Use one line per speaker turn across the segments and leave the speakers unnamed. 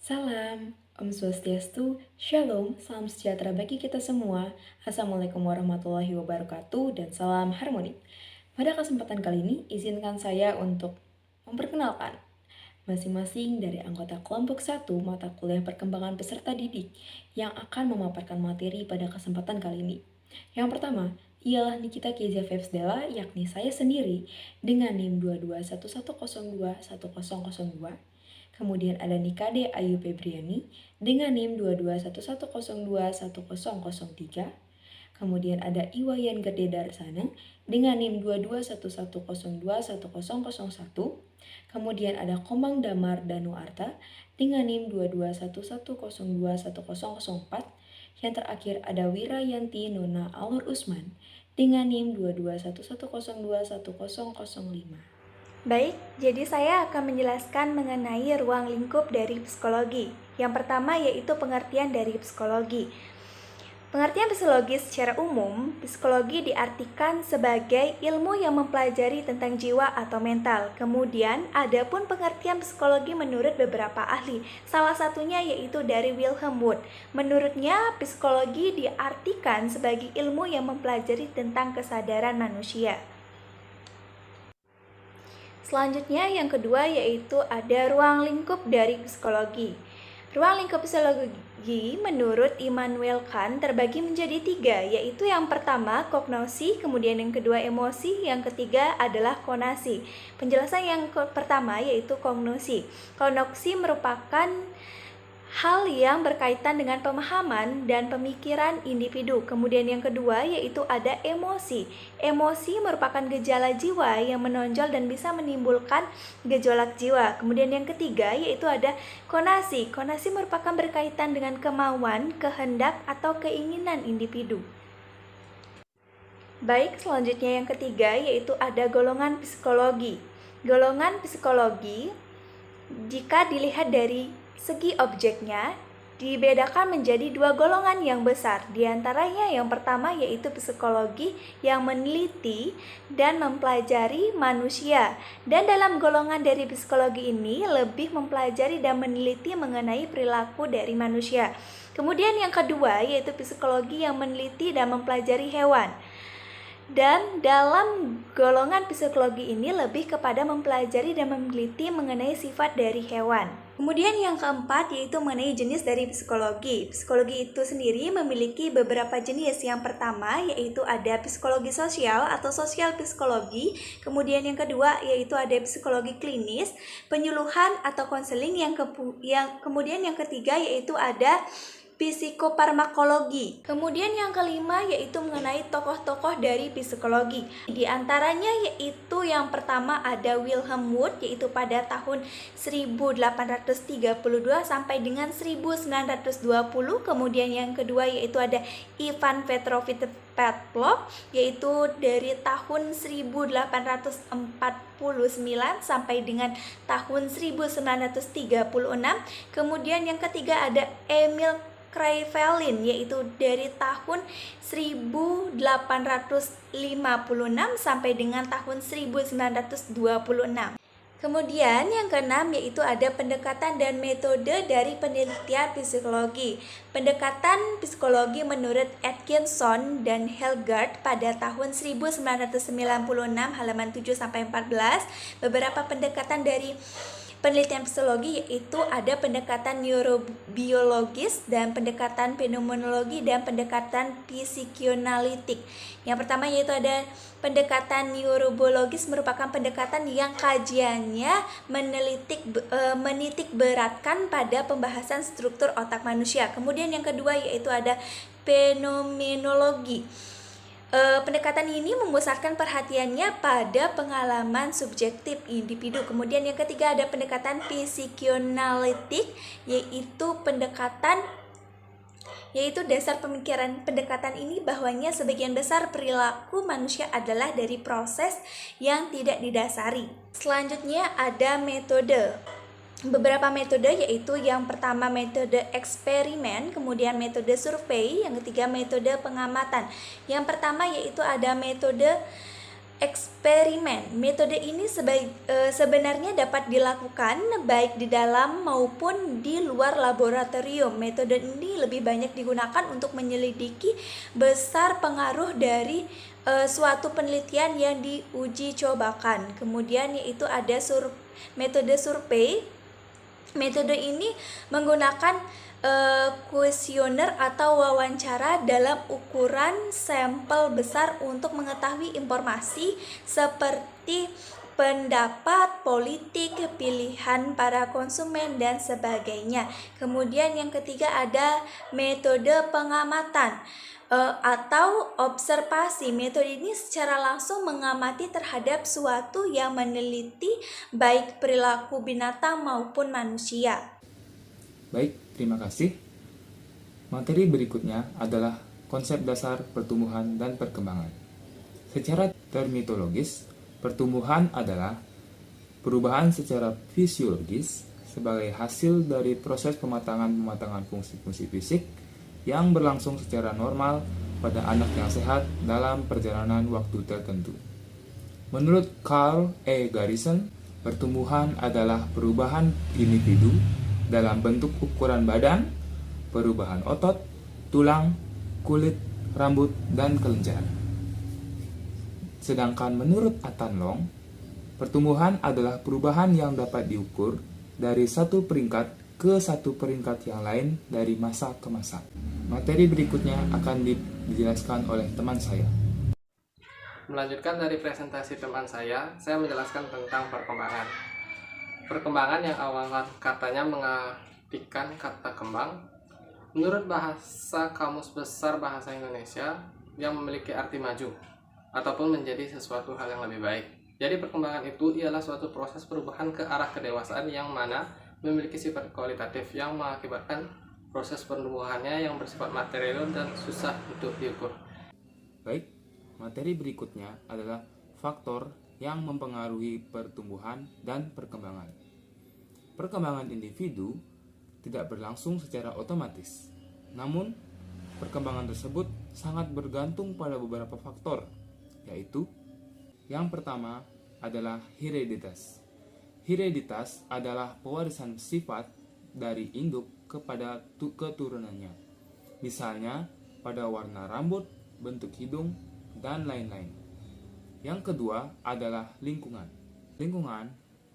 Salam, Om Swastiastu, Shalom, salam sejahtera bagi kita semua. Assalamualaikum warahmatullahi wabarakatuh dan salam harmoni. Pada kesempatan kali ini, izinkan saya untuk memperkenalkan masing-masing dari anggota kelompok 1 mata kuliah perkembangan peserta didik yang akan memaparkan materi pada kesempatan kali ini. Yang pertama, ialah Nikita Kezia Febsdela, yakni saya sendiri dengan NIM 2211021002. Kemudian ada Nikade Ayu Febriani dengan NIM 2211021003. Kemudian ada Iwayan Gede Darsana dengan NIM 2211021001. Kemudian ada Komang Damar Danu Arta dengan NIM 2211021004. Yang terakhir ada Wirayanti Nona Alur Usman dengan NIM 2211021005.
Baik, jadi saya akan menjelaskan mengenai ruang lingkup dari psikologi. Yang pertama yaitu pengertian dari psikologi. Pengertian psikologi secara umum, psikologi diartikan sebagai ilmu yang mempelajari tentang jiwa atau mental. Kemudian, ada pun pengertian psikologi menurut beberapa ahli. Salah satunya yaitu dari Wilhelm Wundt. Menurutnya, psikologi diartikan sebagai ilmu yang mempelajari tentang kesadaran manusia. Selanjutnya yang kedua yaitu ada ruang lingkup dari psikologi. Ruang lingkup psikologi menurut Immanuel Kant terbagi menjadi 3, yaitu yang pertama kognosi, kemudian yang kedua emosi, yang ketiga adalah konasi. Penjelasan yang pertama yaitu kognosi. Kognosi merupakan hal yang berkaitan dengan pemahaman dan pemikiran individu. Kemudian yang kedua yaitu ada emosi. Emosi merupakan gejala jiwa yang menonjol dan bisa menimbulkan gejolak jiwa. Kemudian yang ketiga yaitu ada konasi. Konasi merupakan berkaitan dengan kemauan, kehendak, atau keinginan individu. Baik, selanjutnya yang ketiga yaitu ada golongan psikologi. Golongan psikologi jika dilihat dari segi objeknya dibedakan menjadi 2 golongan yang besar. Di antaranya yang pertama yaitu psikologi yang meneliti dan mempelajari manusia. Dan dalam golongan dari psikologi ini lebih mempelajari dan meneliti mengenai perilaku dari manusia. Kemudian yang kedua yaitu psikologi yang meneliti dan mempelajari hewan. Dan dalam golongan psikologi ini lebih kepada mempelajari dan meneliti mengenai sifat dari hewan. Kemudian yang keempat yaitu mengenai jenis dari psikologi. Psikologi itu sendiri memiliki beberapa jenis. Yang pertama yaitu ada psikologi sosial atau sosial psikologi. Kemudian yang kedua yaitu ada psikologi klinis, penyuluhan atau konseling. Kemudian yang ketiga yaitu ada psikofarmakologi. Kemudian yang kelima yaitu mengenai tokoh-tokoh dari psikologi. Di antaranya yaitu yang pertama ada Wilhelm Wundt yaitu pada tahun 1832 sampai dengan 1920. Kemudian yang kedua yaitu ada Ivan Petrovich Pavlov yaitu dari tahun 1849 sampai dengan tahun 1936. Kemudian yang ketiga ada Emil Kraepelin yaitu dari tahun 1856 sampai dengan tahun 1926. Kemudian yang keenam yaitu ada pendekatan dan metode dari penelitian psikologi. Pendekatan psikologi menurut Atkinson dan Helgard pada tahun 1996 halaman 7 sampai 14. Beberapa pendekatan dari penelitian psikologi yaitu ada pendekatan neurobiologis dan pendekatan fenomenologi dan pendekatan psikanalitik. Yang pertama yaitu ada pendekatan neurobiologis merupakan pendekatan yang kajiannya menitik beratkan pada pembahasan struktur otak manusia. Kemudian yang kedua yaitu ada fenomenologi. Pendekatan ini memusatkan perhatiannya pada pengalaman subjektif individu. Kemudian yang ketiga ada pendekatan psikanalitik yaitu dasar pemikiran pendekatan ini bahwanya sebagian besar perilaku manusia adalah dari proses yang tidak didasari. Selanjutnya ada metode. Beberapa metode yaitu yang pertama metode eksperimen, kemudian metode survei, yang ketiga metode pengamatan. Yang pertama yaitu ada metode eksperimen. Metode ini sebenarnya dapat dilakukan baik di dalam maupun di luar laboratorium. Metode ini lebih banyak digunakan untuk menyelidiki besar pengaruh dari suatu penelitian yang diuji cobakan. Kemudian yaitu ada metode survei. Metode ini menggunakan kuesioner atau wawancara dalam ukuran sampel besar untuk mengetahui informasi seperti pendapat politik, pilihan para konsumen, dan sebagainya. Kemudian yang ketiga ada metode pengamatan atau observasi. Metode ini secara langsung mengamati terhadap suatu yang meneliti baik perilaku binatang maupun manusia.
Baik, terima kasih. Materi berikutnya adalah konsep dasar pertumbuhan dan perkembangan. Secara termitologis, pertumbuhan adalah perubahan secara fisiologis sebagai hasil dari proses pematangan fungsi-fungsi fisik yang berlangsung secara normal pada anak yang sehat dalam perjalanan waktu tertentu. Menurut Carl E. Garrison, pertumbuhan adalah perubahan individu dalam bentuk ukuran badan, perubahan otot, tulang, kulit, rambut, dan kelenjar. Sedangkan menurut Athan Long, pertumbuhan adalah perubahan yang dapat diukur dari satu peringkat ke satu peringkat yang lain dari masa ke masa. Materi berikutnya akan dijelaskan oleh teman saya.
Melanjutkan dari presentasi teman saya menjelaskan tentang perkembangan. Perkembangan yang awal katanya mengartikan kata kembang, menurut bahasa Kamus Besar Bahasa Indonesia yang memiliki arti maju ataupun menjadi sesuatu hal yang lebih baik. Jadi perkembangan itu ialah suatu proses perubahan ke arah kedewasaan yang mana memiliki sifat kualitatif yang mengakibatkan proses pertumbuhannya yang bersifat material dan susah untuk diukur.
Baik, materi berikutnya adalah faktor yang mempengaruhi pertumbuhan dan perkembangan. Perkembangan individu tidak berlangsung secara otomatis. Namun, perkembangan tersebut sangat bergantung pada beberapa faktor, yaitu yang pertama adalah hereditas. Hereditas adalah pewarisan sifat dari induk kepada keturunannya. Misalnya, pada warna rambut, bentuk hidung, dan lain-lain. Yang kedua adalah lingkungan. Lingkungan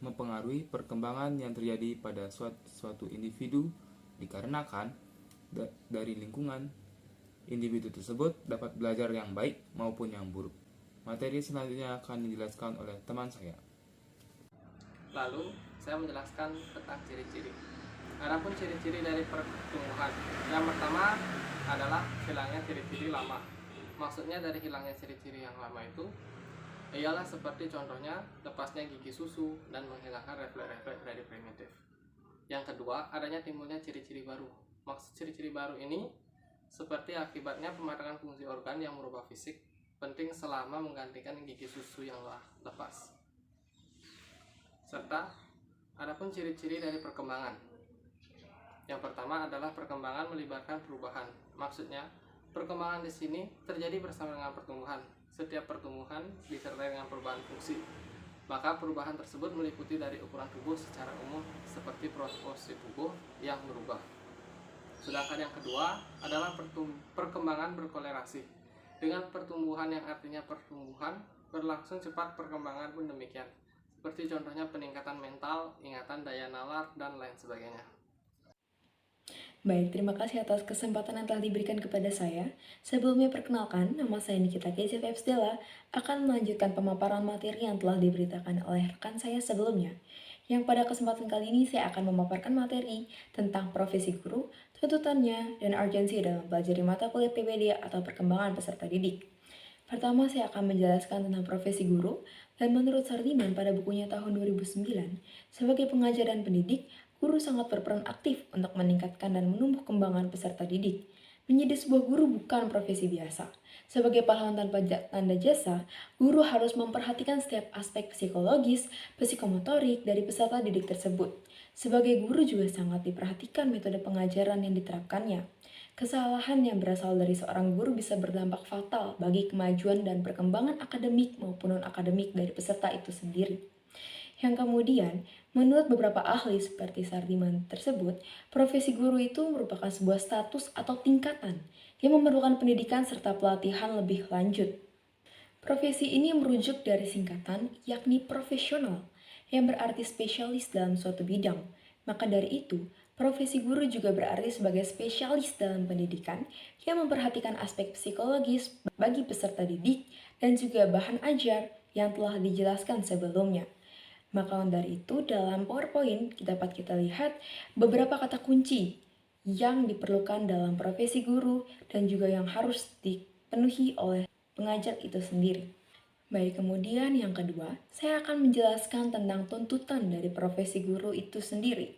mempengaruhi perkembangan yang terjadi pada suatu individu dikarenakan dari lingkungan individu tersebut dapat belajar yang baik maupun yang buruk. Materi selanjutnya akan dijelaskan oleh teman saya.
Lalu, saya menjelaskan tentang ciri-ciri. Adapun ciri-ciri dari pertumbuhan, yang pertama adalah hilangnya ciri-ciri lama. Maksudnya dari hilangnya ciri-ciri yang lama itu ialah seperti contohnya lepasnya gigi susu dan menghilangkan refleks-refleks dari primitif. Yang kedua, adanya timbulnya ciri-ciri baru. Maksud ciri-ciri baru ini seperti akibatnya pematangan fungsi organ yang merubah fisik, penting selama menggantikan gigi susu yang lepas. Serta adapun ciri-ciri dari perkembangan. Yang pertama adalah perkembangan melibatkan perubahan. Maksudnya, perkembangan di sini terjadi bersama dengan pertumbuhan. Setiap pertumbuhan disertai dengan perubahan fungsi. Maka perubahan tersebut meliputi dari ukuran tubuh secara umum seperti proporsi tubuh yang berubah. Sedangkan yang kedua adalah perkembangan berkolerasi. Dengan pertumbuhan yang artinya pertumbuhan, berlangsung cepat perkembangan pun demikian. Seperti contohnya peningkatan mental, ingatan, daya nalar, dan lain sebagainya.
Baik, terima kasih atas kesempatan yang telah diberikan kepada saya. Sebelumnya perkenalkan, nama saya Nikita Kezia Stella akan melanjutkan pemaparan materi yang telah diberitakan oleh rekan saya sebelumnya. Yang pada kesempatan kali ini saya akan memaparkan materi tentang profesi guru, tuntutannya, dan urgensi dalam belajar di mata kuliah PPD atau perkembangan peserta didik. Pertama, saya akan menjelaskan tentang profesi guru, dan menurut Sardiman pada bukunya tahun 2009, sebagai pengajar dan pendidik, guru sangat berperan aktif untuk meningkatkan dan menumbuh kembangan peserta didik. Menjadi sebuah guru bukan profesi biasa. Sebagai pahlawan tanpa tanda jasa, guru harus memperhatikan setiap aspek psikologis, psikomotorik dari peserta didik tersebut. Sebagai guru juga sangat diperhatikan metode pengajaran yang diterapkannya. Kesalahan yang berasal dari seorang guru bisa berdampak fatal bagi kemajuan dan perkembangan akademik maupun non-akademik dari peserta itu sendiri. Yang kemudian, menurut beberapa ahli seperti Sardiman tersebut, profesi guru itu merupakan sebuah status atau tingkatan yang memerlukan pendidikan serta pelatihan lebih lanjut. Profesi ini merujuk dari singkatan yakni profesional, yang berarti spesialis dalam suatu bidang. Maka dari itu, profesi guru juga berarti sebagai spesialis dalam pendidikan yang memperhatikan aspek psikologis bagi peserta didik dan juga bahan ajar yang telah dijelaskan sebelumnya. Maka dari itu, dalam PowerPoint dapat kita lihat beberapa kata kunci yang diperlukan dalam profesi guru dan juga yang harus dipenuhi oleh pengajar itu sendiri. Baik, kemudian yang kedua, saya akan menjelaskan tentang tuntutan dari profesi guru itu sendiri.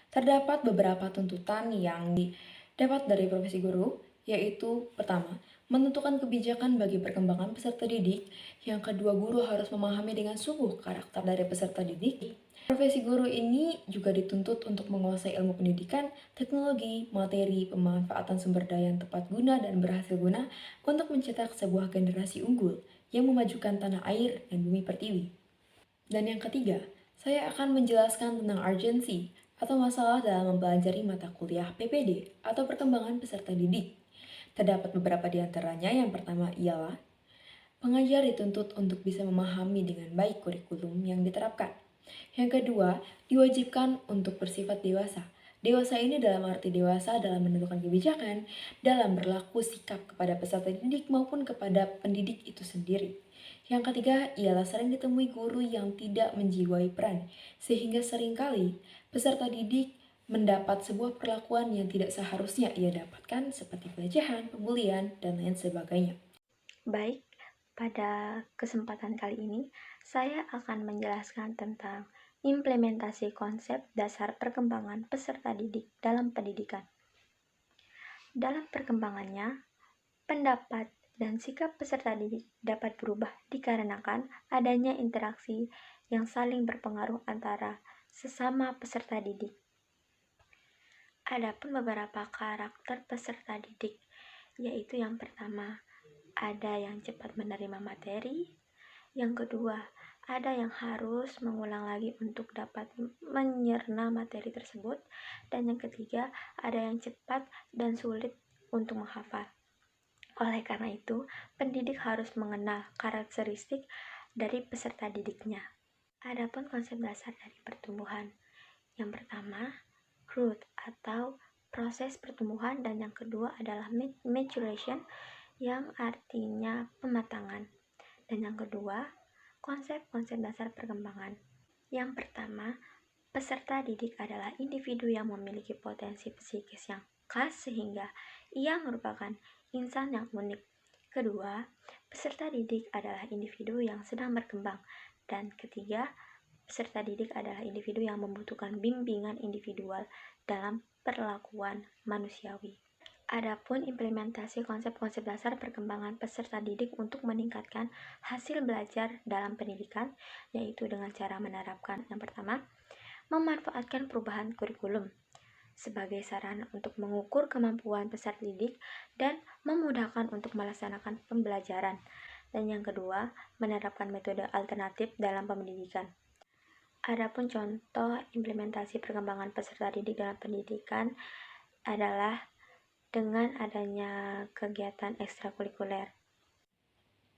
Terdapat beberapa tuntutan yang didapat dari profesi guru, yaitu pertama, menentukan kebijakan bagi perkembangan peserta didik. Yang kedua, guru harus memahami dengan sungguh karakter dari peserta didik. Profesi guru ini juga dituntut untuk menguasai ilmu pendidikan, teknologi, materi, pemanfaatan sumber daya yang tepat guna dan berhasil guna untuk mencetak sebuah generasi unggul yang memajukan tanah air dan bumi pertiwi. Dan yang ketiga, saya akan menjelaskan tentang urgensi atau masalah dalam mempelajari mata kuliah PPD atau perkembangan peserta didik. Terdapat beberapa di antaranya. Yang pertama ialah pengajar dituntut untuk bisa memahami dengan baik kurikulum yang diterapkan. Yang kedua, diwajibkan untuk bersifat dewasa. Dewasa ini dalam arti dewasa dalam menentukan kebijakan, dalam berlaku sikap kepada peserta didik maupun kepada pendidik itu sendiri. Yang ketiga ialah sering ditemui guru yang tidak menjiwai peran, sehingga seringkali peserta didik mendapat sebuah perlakuan yang tidak seharusnya ia dapatkan seperti pelecehan, pembulian, dan lain sebagainya.
Baik, pada kesempatan kali ini saya akan menjelaskan tentang implementasi konsep dasar perkembangan peserta didik dalam pendidikan. Dalam perkembangannya, pendapat dan sikap peserta didik dapat berubah dikarenakan adanya interaksi yang saling berpengaruh antara sesama peserta didik. Adapun beberapa karakter peserta didik, yaitu yang pertama, ada yang cepat menerima materi, yang kedua, ada yang harus mengulang lagi untuk dapat menyerna materi tersebut, dan yang ketiga, ada yang cepat dan sulit untuk menghafal. Oleh karena itu, pendidik harus mengenal karakteristik dari peserta didiknya. Adapun konsep dasar dari pertumbuhan, yang pertama, growth atau proses pertumbuhan, dan yang kedua adalah maturation yang artinya pematangan. Dan yang kedua, konsep-konsep dasar perkembangan. Yang pertama, peserta didik adalah individu yang memiliki potensi psikis yang khas sehingga ia merupakan insan yang unik. Kedua, peserta didik adalah individu yang sedang berkembang. Dan ketiga, peserta didik adalah individu yang membutuhkan bimbingan individual dalam perlakuan manusiawi. Adapun implementasi konsep-konsep dasar perkembangan peserta didik untuk meningkatkan hasil belajar dalam pendidikan, yaitu dengan cara menerapkan yang pertama, memanfaatkan perubahan kurikulum sebagai sarana untuk mengukur kemampuan peserta didik dan memudahkan untuk melaksanakan pembelajaran. Dan yang kedua, menerapkan metode alternatif dalam pendidikan. Adapun contoh implementasi perkembangan peserta didik dalam pendidikan adalah dengan adanya kegiatan ekstrakurikuler.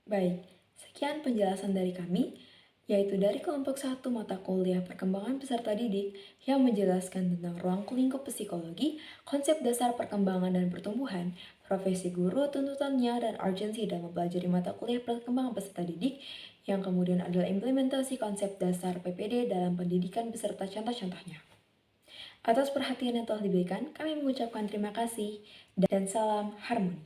Baik, sekian penjelasan dari kami, yaitu dari kelompok 1 mata kuliah perkembangan peserta didik yang menjelaskan tentang ruang lingkup psikologi, konsep dasar perkembangan dan pertumbuhan, profesi guru, tuntutannya, dan urgensi dalam mempelajari mata kuliah perkembangan peserta didik, yang kemudian adalah implementasi konsep dasar PPD dalam pendidikan beserta contoh-contohnya. Atas perhatian yang telah diberikan, kami mengucapkan terima kasih dan salam harmoni.